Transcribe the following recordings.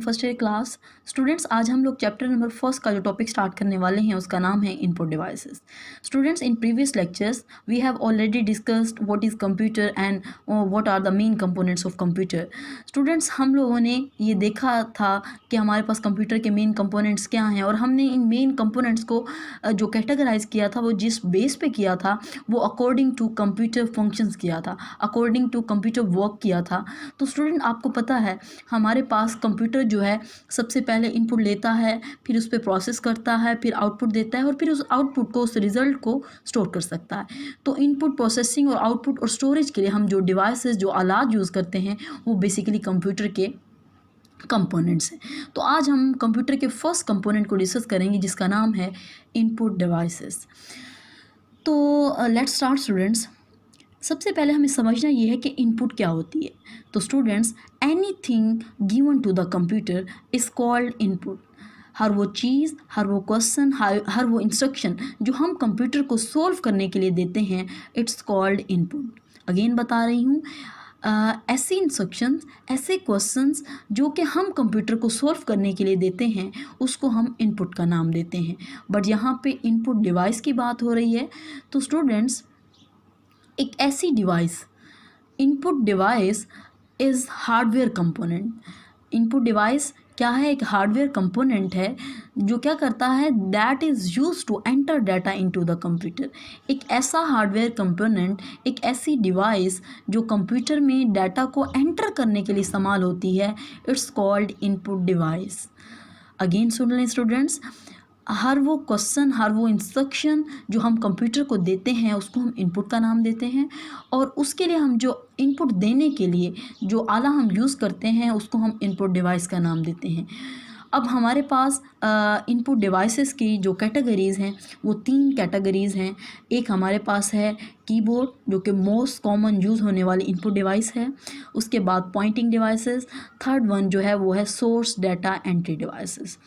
First year class. Students, आज हम लोग चैप्टर नंबर फर्स्ट का जो टॉपिक स्टार्ट करने वाले हैं उसका नाम है input devices. Students, in previous lectures we have already discussed what is computer and what are the main components of computer. Students, हम लोगों ने ये देखा था कि हमारे पास कंप्यूटर के मेन कंपोनेंट्स क्या हैं, और हमने इन मेन कंपोनेंट्स को जो कैटेगराइज किया था वो जिस बेस पे किया था वो अकॉर्डिंग टू कंप्यूटर फंक्शंस किया था, अकॉर्डिंग टू कंप्यूटर वर्क किया था। तो स्टूडेंट, आपको पता है हमारे पास कंप्यूटर जो है सबसे पहले इनपुट लेता है, फिर उस पर प्रोसेस करता है, फिर आउटपुट देता है, और फिर उस आउटपुट को, उस रिज़ल्ट को स्टोर कर सकता है। तो इनपुट, प्रोसेसिंग और आउटपुट और स्टोरेज के लिए हम जो डिवाइसेस, जो आलात यूज़ करते हैं वो बेसिकली कंप्यूटर के कंपोनेंट्स हैं। तो आज हम कंप्यूटर के फर्स्ट कंपोनेंट को डिस्कस करेंगे जिसका नाम है इनपुट डिवाइसेस। तो लेट्स स्टार्ट स्टूडेंट्स। सबसे पहले हमें समझना ये है कि इनपुट क्या होती है। तो students, anything given to the computer is called input. हर वो चीज़, हर वो क्वेश्चन, हर वो इंस्ट्रक्शन जो हम कंप्यूटर को सोल्व करने के लिए देते हैं, इट्स कॉल्ड इनपुट। अगेन बता रही हूँ, ऐसी इंस्ट्रक्शंस, ऐसे क्वेश्चंस जो कि हम कंप्यूटर को सोल्व करने के लिए देते हैं उसको हम इनपुट का नाम देते हैं। बट यहाँ पे इनपुट डिवाइस की बात हो रही है। तो स्टूडेंट्स, एक ऐसी device, input device is hardware component. Input device क्या है? एक हार्डवेयर कंपोनेंट है जो क्या करता है, that is use to enter data into the computer. एक ऐसा हार्डवेयर कंपोनेंट, एक ऐसी डिवाइस जो कंप्यूटर में डाटा को एंटर करने के लिए इस्तेमाल होती है, it's called input device. Again सुन लें स्टूडेंट्स, हर वो क्वेश्चन, हर वो इंस्ट्रक्शन जो हम कंप्यूटर को देते हैं उसको हम इनपुट का नाम देते हैं, और उसके लिए हम जो इनपुट देने के लिए जो आला हम यूज़ करते हैं उसको हम इनपुट डिवाइस का नाम देते हैं। अब हमारे पास इनपुट डिवाइसेस की जो कैटेगरीज़ हैं वो 3 कैटेगरीज़ हैं। एक हमारे पास है कीबोर्ड, जो कि मोस्ट कॉमन यूज़ होने वाली इनपुट डिवाइस है। उसके बाद पॉइंटिंग डिवाइसेस, थर्ड वन जो है वो है source data entry devices.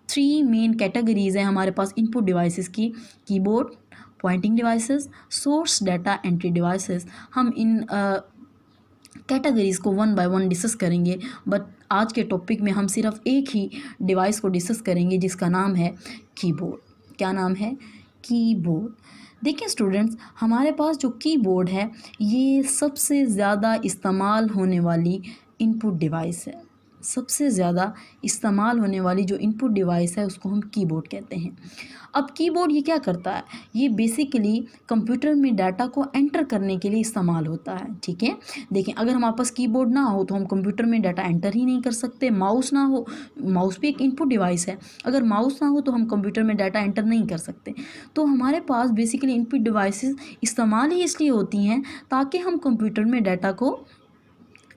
3 main categories हैं हमारे पास इनपुट डिवाइसेस की, keyboard, pointing devices, source data entry devices. हम इन कैटेगरीज़ को वन बाय वन डिस्कस करेंगे, बट आज के टॉपिक में हम सिर्फ एक ही डिवाइस को डिस्कस करेंगे जिसका नाम है कीबोर्ड। क्या नाम है? कीबोर्ड। देखिए स्टूडेंट्स, हमारे पास जो कीबोर्ड है ये सबसे ज़्यादा इस्तेमाल होने वाली इनपुट डिवाइस है। सबसे ज़्यादा इस्तेमाल होने वाली जो इनपुट डिवाइस है उसको हम कीबोर्ड कहते हैं। अब कीबोर्ड ये क्या करता है? ये बेसिकली कंप्यूटर में डाटा को एंटर करने के लिए इस्तेमाल होता है। ठीक है, देखें, अगर हमारे पास कीबोर्ड ना हो तो हम कंप्यूटर में डाटा एंटर ही नहीं कर सकते। माउस ना हो, माउस भी एक इनपुट डिवाइस है, अगर माउस ना हो तो हम कंप्यूटर में डाटा एंटर नहीं कर सकते। तो हमारे पास बेसिकली इनपुट डिवाइसेस इस्तेमाल ही इसलिए होती हैं ताकि हम कंप्यूटर में डाटा को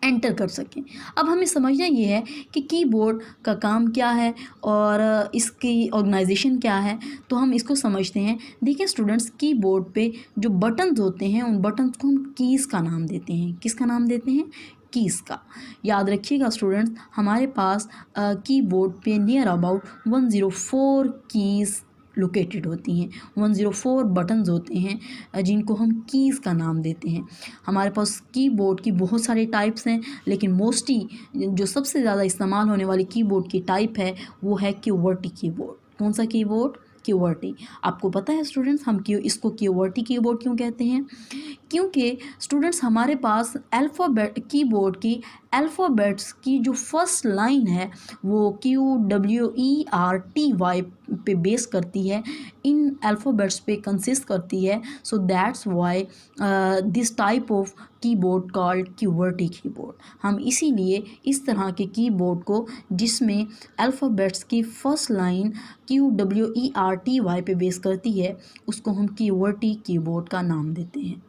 एंटर कर सकें। अब हमें समझना ये है कि कीबोर्ड का काम क्या है और इसकी ऑर्गेनाइजेशन क्या है, तो हम इसको समझते हैं। देखिए स्टूडेंट्स, कीबोर्ड पे जो बटन्स होते हैं उन बटन्स को हम कीज़ का नाम देते हैं। किसका नाम देते हैं? कीज़ का। याद रखिएगा स्टूडेंट्स, हमारे पास कीबोर्ड पे नियर अबाउट 104 कीज़ लोकेटेड होती हैं। 104 बटन्स होते हैं जिनको हम कीज़ का नाम देते हैं। हमारे पास कीबोर्ड की बहुत सारे टाइप्स हैं, लेकिन मोस्टली जो सबसे ज़्यादा इस्तेमाल होने वाली कीबोर्ड की टाइप है वो है क्यूवर्टी कीबोर्ड। कौन सा कीबोर्ड? क्यूवर्टी। आपको पता है स्टूडेंट्स, हम इसको क्यूवर्टी कीबोर्ड क्यों कहते हैं? क्योंकि स्टूडेंट्स, हमारे पास अल्फ़ाबेट, कीबोर्ड की अल्फ़ाबेट्स की जो फर्स्ट लाइन है वो QWERTY पे बेस करती है, इन अल्फ़ाबेट्स पे कंसिस्ट करती है। So that's why this type of keyboard called QWERTY keyboard. हम इसीलिए इस तरह के कीबोर्ड को जिसमें अल्फ़ाबेट्स की फर्स्ट लाइन QWERTY पे बेस करती है उसको हम क्यूवर्टी कीबोर्ड का नाम देते हैं।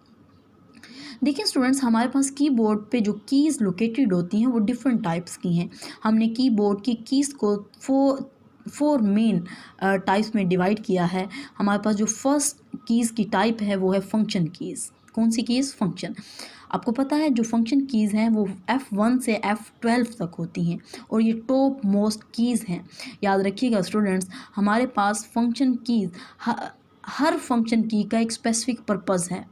देखिए स्टूडेंट्स, हमारे पास कीबोर्ड पे जो कीज़ लोकेटेड होती हैं वो डिफरेंट टाइप्स की हैं। हमने कीबोर्ड की कीज़ को फोर मेन टाइप्स में डिवाइड किया है। हमारे पास जो फर्स्ट कीज़ की टाइप है वो है फंक्शन कीज़। कौन सी कीज़? फंक्शन। आपको पता है जो फंक्शन कीज़ हैं वो F1 से F12 तक होती हैं और ये टॉप मोस्ट कीज़ हैं। याद रखिएगा स्टूडेंट्स, हमारे पास फंक्शन कीज़, हर फंक्शन की का एक स्पेसिफिक पर्पज़ है।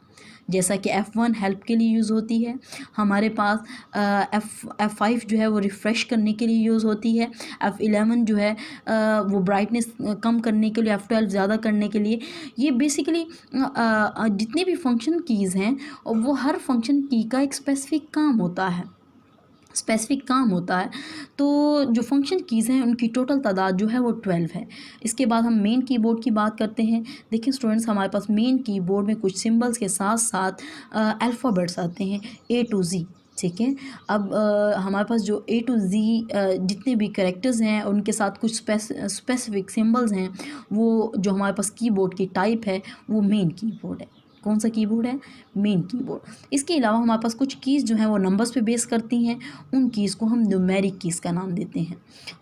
जैसा कि F1 हेल्प के लिए यूज़ होती है, हमारे पास F5 जो है वो रिफ़्रेश करने के लिए यूज़ होती है, F11 जो है वो ब्राइटनेस कम करने के लिए, F12 ज़्यादा करने के लिए। ये बेसिकली जितने भी फंक्शन कीज़ हैं वो हर फंक्शन की का एक स्पेसिफ़िक काम होता है। तो जो फंक्शन कीज़ हैं उनकी टोटल तादाद जो है वो 12 है। इसके बाद हम मेन कीबोर्ड की बात करते हैं। देखिए स्टूडेंट्स, हमारे पास मेन कीबोर्ड में कुछ सिंबल्स के साथ-साथ अल्फ़ाबेट्स आते हैं A to Z, ठीक है। अब हमारे पास जो A to Z जितने भी कैरेक्टर्स हैं उनके साथ कुछ स्पेसिफ़िक सिंबल्स हैं, वो जो हमारे पास कीबोर्ड की टाइप है वो मेन कीबोर्ड है। कौन सा कीबोर्ड है? Main keyboard. इसके अलावा हमारे पास कुछ कीज़ जो हैं वो नंबर्स पे बेस करती हैं, उन कीज़ को हम न्यूमेरिक कीज़ का नाम देते हैं।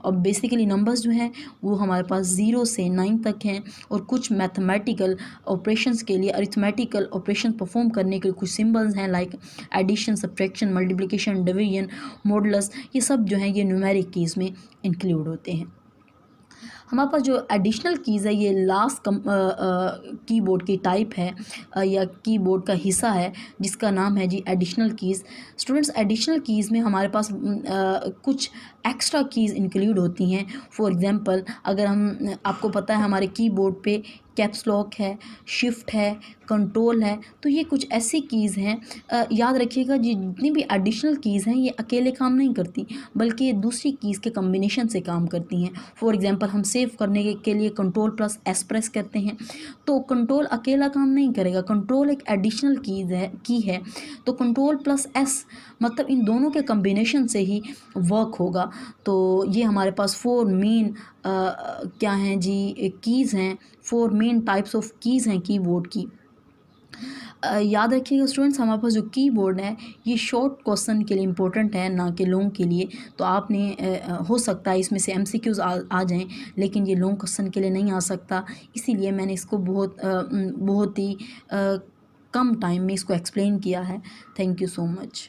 और बेसिकली नंबर्स जो हैं वो हमारे पास 0 से 9 तक हैं, और कुछ मैथमेटिकल ऑपरेशंस के लिए, अरिथमेटिकल ऑपरेशन परफॉर्म करने के लिए कुछ सिंबल्स हैं, like addition, subtraction, multiplication, division, modulus, ये सब जो हैं ये न्यूमेरिक कीज़ में इंक्लूड होते हैं। हमारे पास जो एडिशनल कीज़ है ये लास्ट कीबोर्ड की टाइप है या कीबोर्ड का हिस्सा है, जिसका नाम है जी additional keys. Students, additional keys में हमारे पास कुछ एक्स्ट्रा कीज़ इंक्लूड होती हैं। फॉर एग्जांपल, अगर हम आपको पता है हमारे कीबोर्ड पे कैप्स लॉक है, शिफ्ट है, कंट्रोल है, तो ये कुछ ऐसी कीज़ हैं। याद रखिएगा जी, जितनी भी एडिशनल कीज़ हैं ये अकेले काम नहीं करती, बल्कि ये दूसरी कीज़ के कॉम्बिनेशन से काम करती हैं। फॉर एग्जांपल, हम सेव करने के लिए कंट्रोल प्लस एस प्रेस करते हैं, तो कंट्रोल अकेला काम नहीं करेगा, कंट्रोल एक एडिशनल की है, तो कंट्रोल प्लस एस मतलब इन दोनों के कॉम्बिनेशन से ही वर्क होगा। तो ये हमारे पास 4 मेन क्या हैं जी, कीज़ हैं, 4 मेन टाइप्स ऑफ कीज़ हैं कीबोर्ड की। याद रखिएगा स्टूडेंट्स, हमारे पास जो कीबोर्ड है ये शॉर्ट क्वेश्चन के लिए इम्पोर्टेंट है, ना कि लॉन्ग के लिए। तो आपने हो सकता है इसमें से एमसीक्यूज़ आ जाएं, लेकिन ये लॉन्ग क्वेश्चन के लिए नहीं आ सकता, इसीलिए मैंने इसको बहुत ही कम टाइम में इसको एक्सप्लेन किया है। Thank you so much.